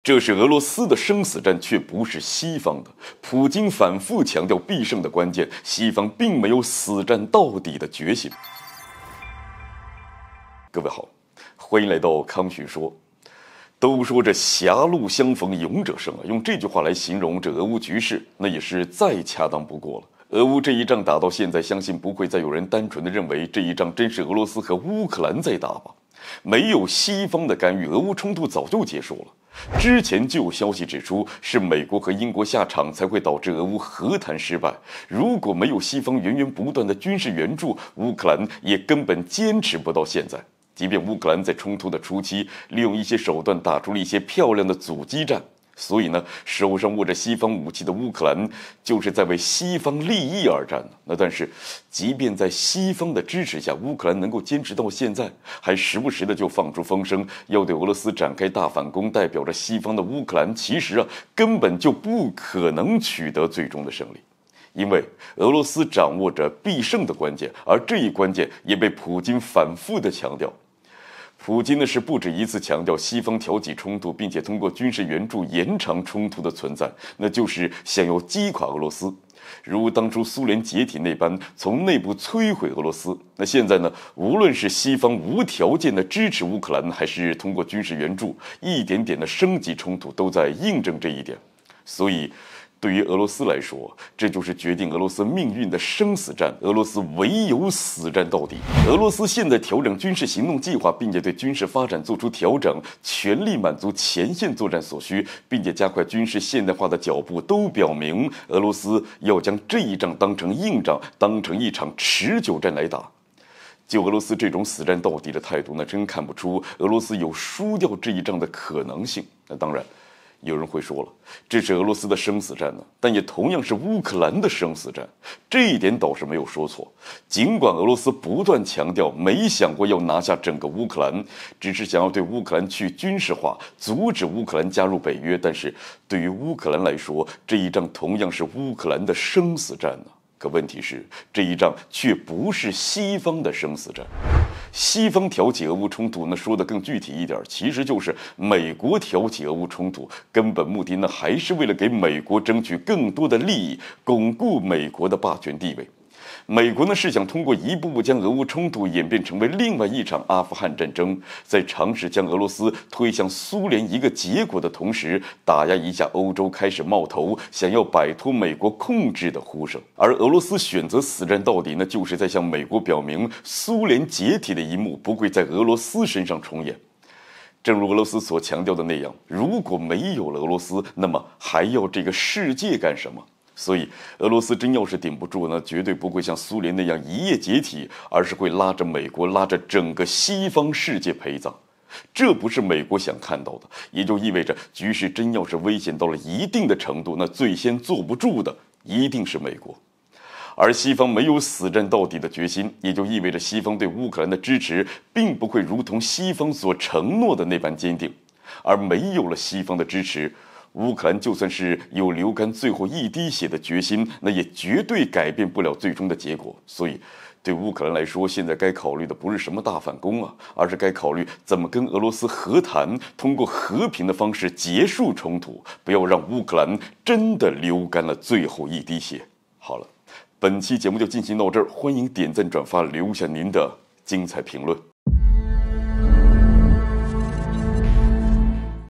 这是俄罗斯的生死战，却不是西方的。普京反复强调必胜的关键，西方并没有死战到底的决心。各位好，欢迎来到康旭说。都说这狭路相逢勇者胜啊，用这句话来形容这俄乌局势，那也是再恰当不过了。俄乌这一仗打到现在，相信不会再有人单纯的认为这一仗真是俄罗斯和乌克兰在打吧？没有西方的干预，俄乌冲突早就结束了。之前就有消息指出，是美国和英国下场才会导致俄乌和谈失败。如果没有西方源源不断的军事援助，乌克兰也根本坚持不到现在。即便乌克兰在冲突的初期利用一些手段打出了一些漂亮的阻击战，所以呢，手上握着西方武器的乌克兰就是在为西方利益而战呢。那但是，即便在西方的支持下，乌克兰能够坚持到现在，还时不时的就放出风声要对俄罗斯展开大反攻，代表着西方的乌克兰其实根本就不可能取得最终的胜利。因为俄罗斯掌握着必胜的关键，而这一关键也被普京反复的强调。普京呢是不止一次强调西方挑起冲突，并且通过军事援助延长冲突的存在，那就是想要击垮俄罗斯，如当初苏联解体那般，从内部摧毁俄罗斯。那现在呢，无论是西方无条件的支持乌克兰，还是通过军事援助一点点的升级冲突，都在印证这一点。所以对于俄罗斯来说，这就是决定俄罗斯命运的生死战，俄罗斯唯有死战到底。俄罗斯现在调整军事行动计划，并且对军事发展做出调整，全力满足前线作战所需，并且加快军事现代化的脚步，都表明俄罗斯要将这一仗当成硬仗，当成一场持久战来打。就俄罗斯这种死战到底的态度，那真看不出俄罗斯有输掉这一仗的可能性。那当然，有人会说了，这是俄罗斯的生死战呢，但也同样是乌克兰的生死战，这一点倒是没有说错。尽管俄罗斯不断强调没想过要拿下整个乌克兰，只是想要对乌克兰去军事化，阻止乌克兰加入北约，但是对于乌克兰来说，这一仗同样是乌克兰的生死战呢。可问题是，这一仗却不是西方的生死战。西方挑起俄乌冲突，那说的更具体一点，其实就是美国挑起俄乌冲突，根本目的呢还是为了给美国争取更多的利益，巩固美国的霸权地位。美国呢是想通过一步步将俄乌冲突演变成为另外一场阿富汗战争，在尝试将俄罗斯推向苏联一个结果的同时，打压一下欧洲开始冒头想要摆脱美国控制的呼声。而俄罗斯选择死战到底呢，就是在向美国表明苏联解体的一幕不会在俄罗斯身上重演。正如俄罗斯所强调的那样，如果没有了俄罗斯，那么还要这个世界干什么？所以，俄罗斯真要是顶不住呢，绝对不会像苏联那样一夜解体，而是会拉着美国，拉着整个西方世界陪葬。这不是美国想看到的，也就意味着局势真要是危险到了一定的程度，那最先坐不住的一定是美国。而西方没有死战到底的决心，也就意味着西方对乌克兰的支持并不会如同西方所承诺的那般坚定。而没有了西方的支持，乌克兰就算是有流干最后一滴血的决心，那也绝对改变不了最终的结果。所以，对乌克兰来说，现在该考虑的不是什么大反攻啊，而是该考虑怎么跟俄罗斯和谈，通过和平的方式结束冲突，不要让乌克兰真的流干了最后一滴血。好了，本期节目就进行到这儿，欢迎点赞转发，留下您的精彩评论。